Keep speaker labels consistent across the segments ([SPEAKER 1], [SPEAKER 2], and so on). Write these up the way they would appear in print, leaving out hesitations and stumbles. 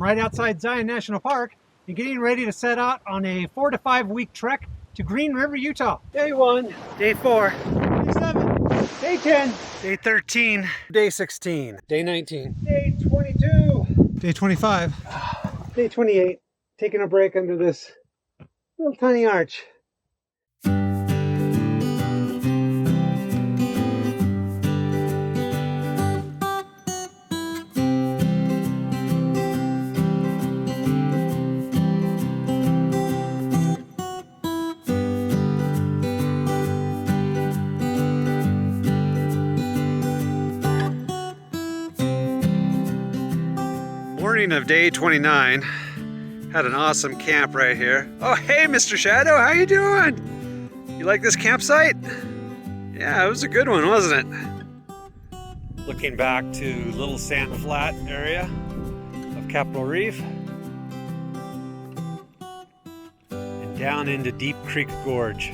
[SPEAKER 1] right outside Zion National Park and getting ready to set out on a 4 to 5 week trek to Green River, Utah. Day 1, Day 4, Day 7, Day 10, Day 13, Day 16, Day 19, Day 22, Day 25, Day 28. Taking a break under this little tiny arch. Morning of day 29. Had an awesome camp right here. Oh, hey, Mr. Shadow, how you doing? You like this campsite? Yeah, it was a good one, wasn't it? Looking back to Little Sand Flat area of Capitol Reef and down into Deep Creek Gorge.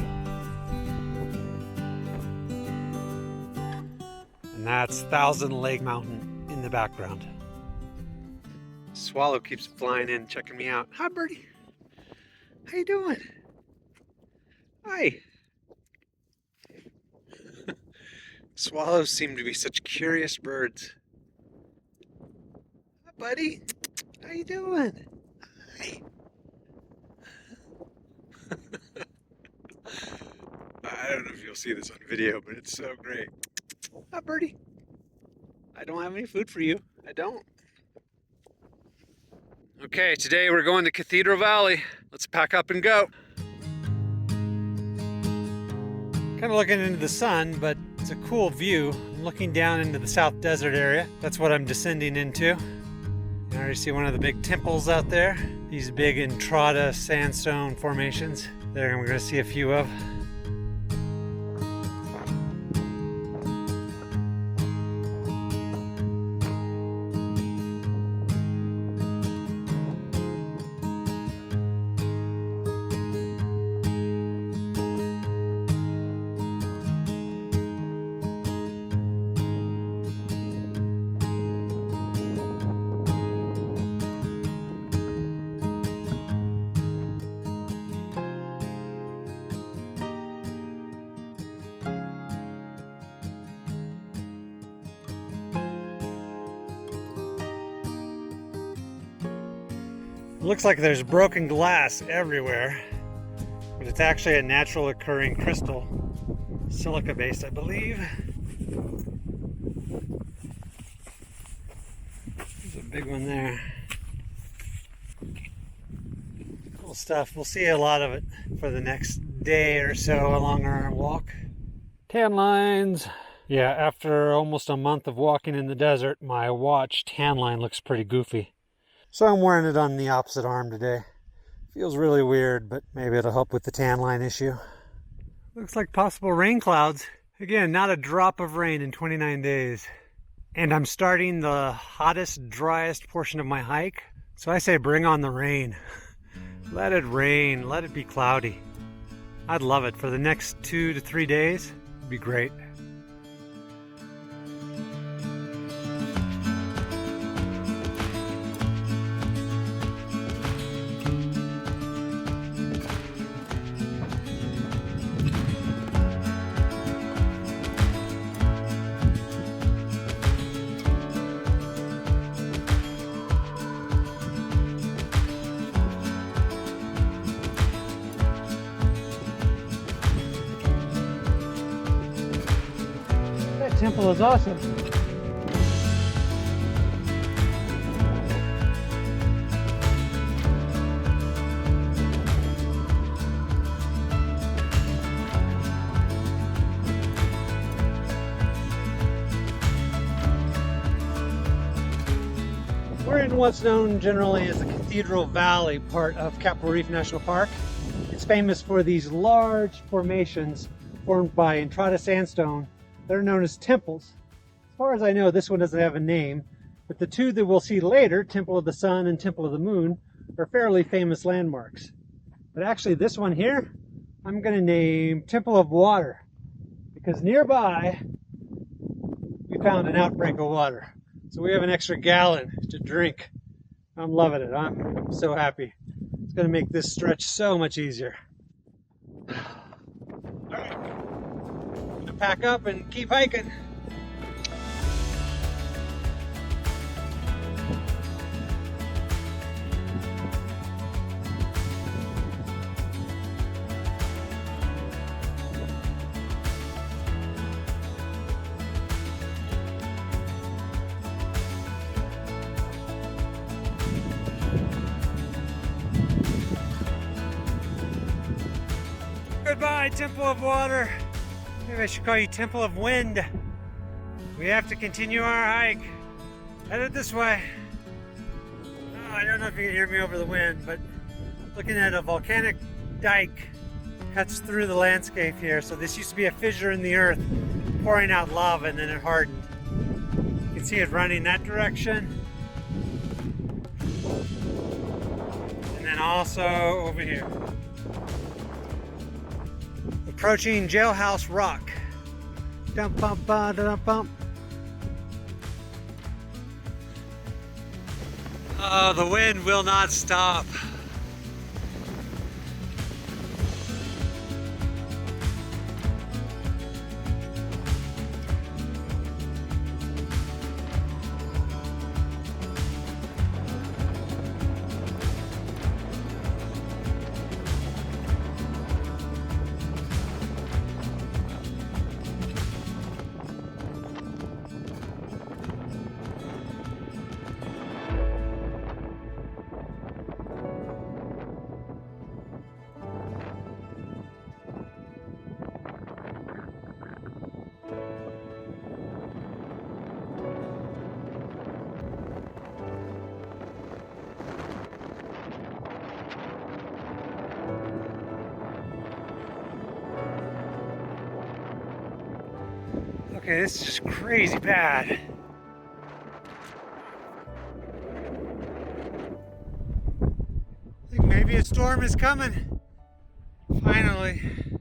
[SPEAKER 1] And that's Thousand Lake Mountain in the background. Swallow keeps flying in, checking me out. Hi, birdie. How you doing? Hi. Swallows seem to be such curious birds. Hi, buddy. How you doing? Hi. I don't know if you'll see this on video, but it's so great. Hi, birdie. I don't have any food for you. I don't. Okay, today we're going to Cathedral Valley. Let's pack up and go. Kind of looking into the sun, but it's a cool view. I'm looking down into the South Desert area. That's what I'm descending into. I already see one of the big temples out there. These big Entrada sandstone formations. There we're going to see a few of. Looks like there's broken glass everywhere, but it's actually a natural occurring crystal, silica based, I believe. There's a big one there. Cool stuff. We'll see a lot of it for the next day or so along our walk. Tan lines. Yeah, after almost a month of walking in the desert, my watch tan line looks pretty goofy. So I'm wearing it on the opposite arm today. Feels really weird, but maybe it'll help with the tan line issue. Looks like possible rain clouds. Again, not a drop of rain in 29 days. And I'm starting the hottest, driest portion of my hike. So I say bring on the rain. Let it rain, let it be cloudy. I'd love it. For the next 2 to 3 days, it'd be great. Temple is awesome. We're in what's known generally as the Cathedral Valley part of Capitol Reef National Park. It's famous for these large formations formed by Entrada sandstone. They're known as temples. As far as I know, this one doesn't have a name, but the two that we'll see later, Temple of the Sun and Temple of the Moon, are fairly famous landmarks. But actually this one here, I'm going to name Temple of Water, because nearby we found an outbreak of water. So we have an extra gallon to drink. I'm loving it. I'm so happy. It's going to make this stretch so much easier. All right, I'm going to pack up and keep hiking. Goodbye, Temple of Water. Maybe I should call you Temple of Wind. We have to continue our hike. Headed this way. Oh, I don't know if you can hear me over the wind, but looking at a volcanic dike cuts through the landscape here. So this used to be a fissure in the earth, pouring out lava, and then it hardened. You can see it running that direction. And then also over here. Approaching Jailhouse Rock. Dump, bump, ba, da, dump, bump. Oh, the wind will not stop. Okay, this is just crazy bad. I think maybe a storm is coming. Finally.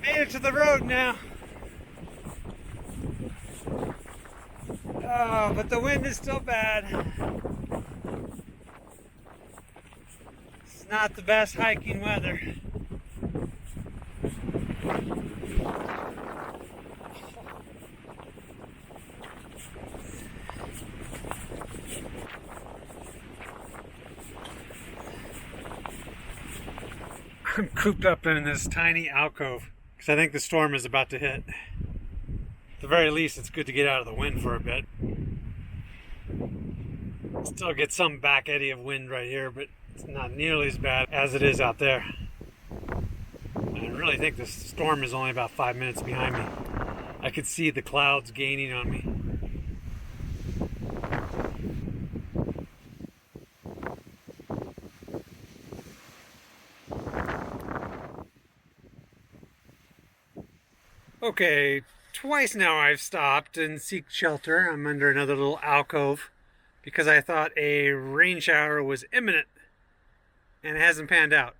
[SPEAKER 1] Made it to the road now. Oh, but the wind is still bad. It's not the best hiking weather. I'm cooped up in this tiny alcove because I think the storm is about to hit. At the very least, it's good to get out of the wind for a bit. Still get some back eddy of wind right here, but it's not nearly as bad as it is out there. And I really think this storm is only about 5 minutes behind me. I could see the clouds gaining on me. Okay, twice now I've stopped and seek shelter. I'm under another little alcove because I thought a rain shower was imminent, and it hasn't panned out.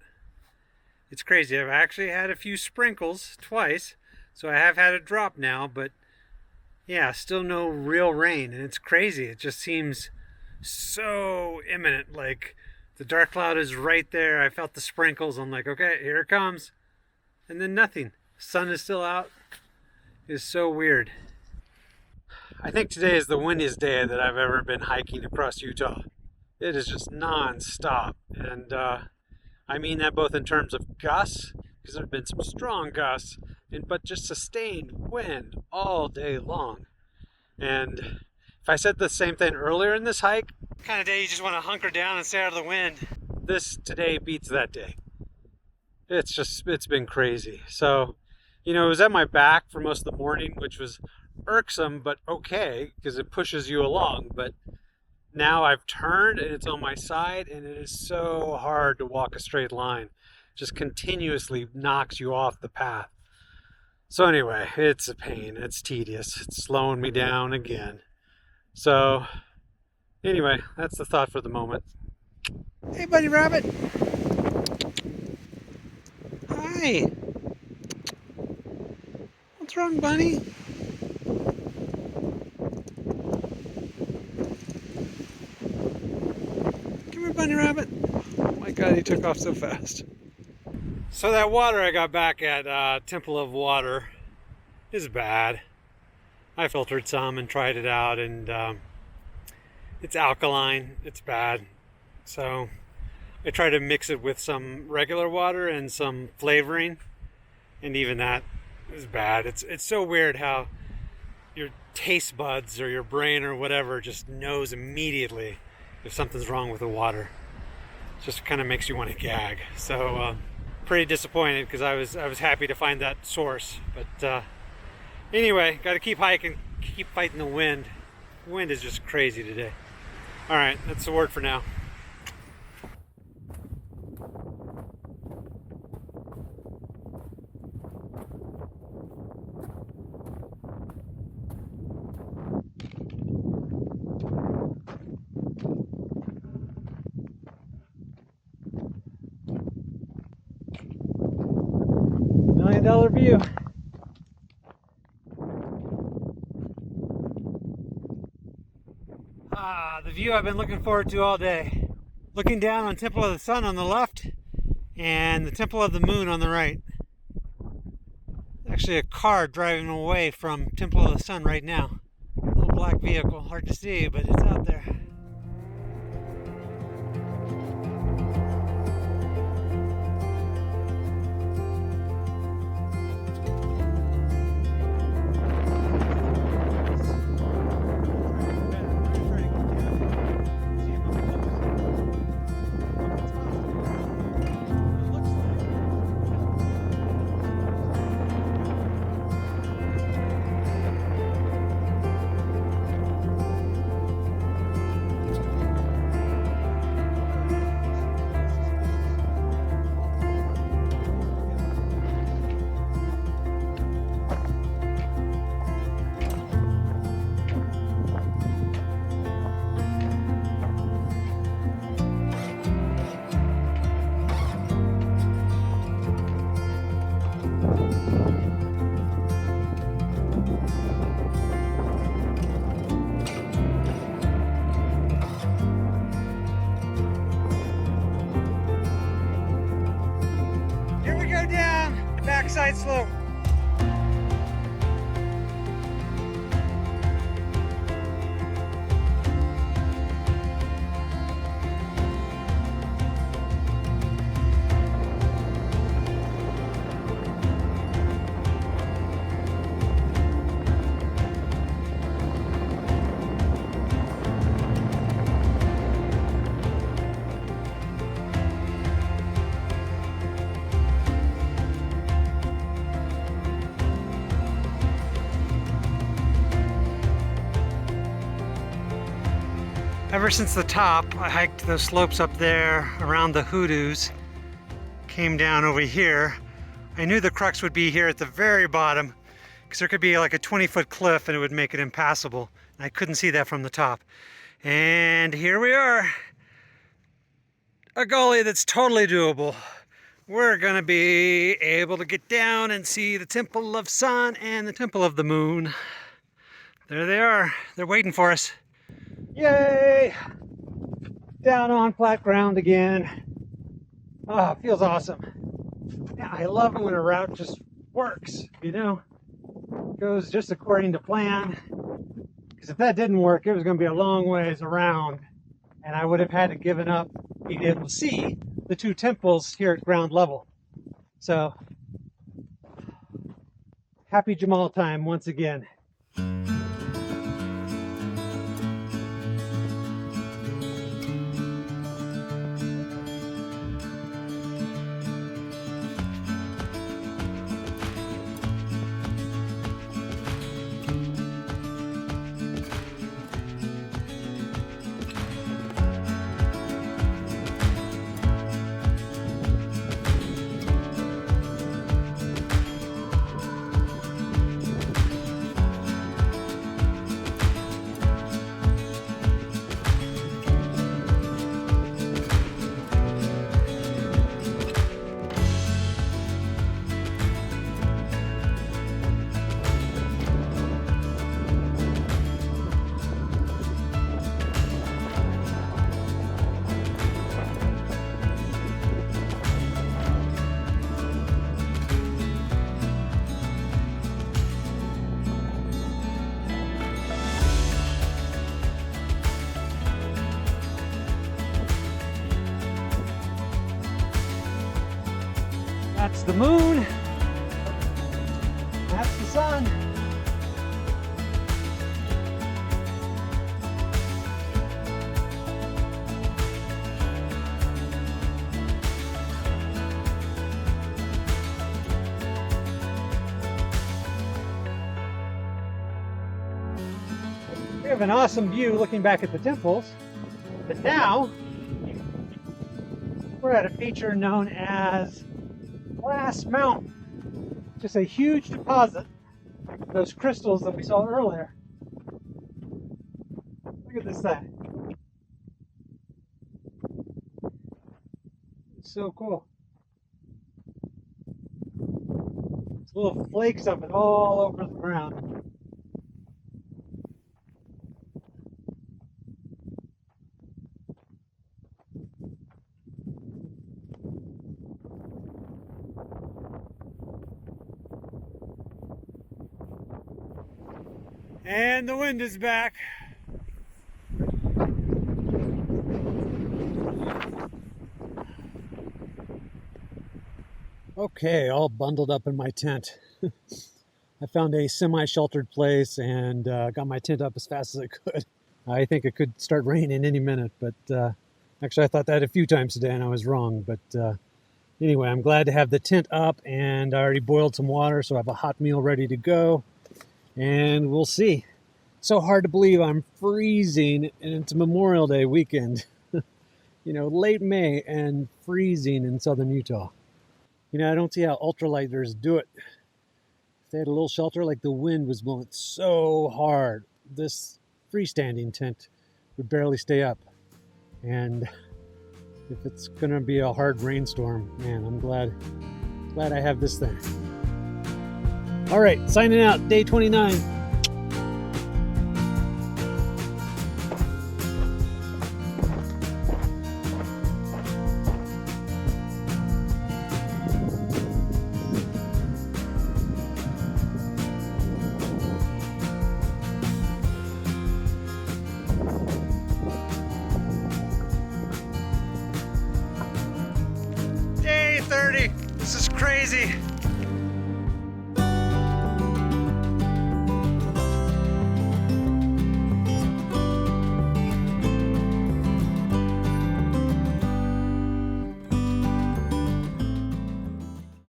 [SPEAKER 1] It's crazy. I've actually had a few sprinkles twice, so I have had a drop now, but yeah, still no real rain, and it's crazy. It just seems so imminent. Like the dark cloud is right there. I felt the sprinkles. I'm like, okay, here it comes, and then nothing. Sun is still out. It's so weird. I think today is the windiest day that I've ever been hiking across Utah. It is just non-stop, and I mean that both in terms of gusts, because there have been some strong gusts, but just sustained wind all day long. And if I said the same thing earlier in this hike, kind of day you just want to hunker down and stay out of the wind, this today beats that day. It's been crazy. So, you know, it was at my back for most of the morning, which was irksome, but okay, because it pushes you along. But now I've turned and it's on my side, and it is so hard to walk a straight line. Just continuously knocks you off the path. So anyway, it's a pain. It's tedious. It's slowing me down again. So anyway, that's the thought for the moment. Hey, buddy rabbit. Hi. What's wrong, bunny? bunny rabbit. Oh my God, he took off so fast. So that water I got back at Temple of Water is bad. I filtered some and tried it out, and it's alkaline. It's bad. So I try to mix it with some regular water and some flavoring, and even that is bad. It's so weird how your taste buds or your brain or whatever just knows immediately if something's wrong with the water. It just kind of makes you want to gag. So pretty disappointed, because I was happy to find that source. But anyway, got to keep hiking, keep fighting the wind. The wind is just crazy today. All right, that's the word for now. $1 million view. The view I've been looking forward to all day. Looking down on Temple of the Sun on the left and the Temple of the Moon on the right. Actually a car driving away from Temple of the Sun right now. A little black vehicle, hard to see, but it's out there. Backside slope. Ever since the top, I hiked those slopes up there around the hoodoos, came down over here. I knew the crux would be here at the very bottom, because there could be like a 20-foot cliff and it would make it impassable. And I couldn't see that from the top. And here we are, a gully that's totally doable. We're gonna be able to get down and see the Temple of Sun and the Temple of the Moon. There they are, they're waiting for us. Yay! Down on flat ground again. Oh, it feels awesome. Yeah, I love it when a route just works, you know? Goes just according to plan. Because if that didn't work, it was going to be a long ways around, and I would have had to given up being able to see the two temples here at ground level. So, happy Jamal time once again. That's the moon. That's the sun. We have an awesome view looking back at the temples, but now we're at a feature known as Glass Mountain. Just a huge deposit of those crystals that we saw earlier. Look at this thing. It's so cool. There's little flakes of it all over the ground. And the wind is back. Okay, all bundled up in my tent. I found a semi-sheltered place and got my tent up as fast as I could. I think it could start raining any minute, but actually I thought that a few times today and I was wrong. But anyway, I'm glad to have the tent up, and I already boiled some water, so I have a hot meal ready to go. And we'll see. So hard to believe I'm freezing and it's Memorial Day weekend. You know, late May and freezing in southern Utah. You know, I don't see how ultralighters do it. If they had a little shelter, like the wind was blowing so hard, this freestanding tent would barely stay up. And if it's gonna be a hard rainstorm, man, I'm glad I have this thing. All right, signing out, day 29. Day 30. This is crazy.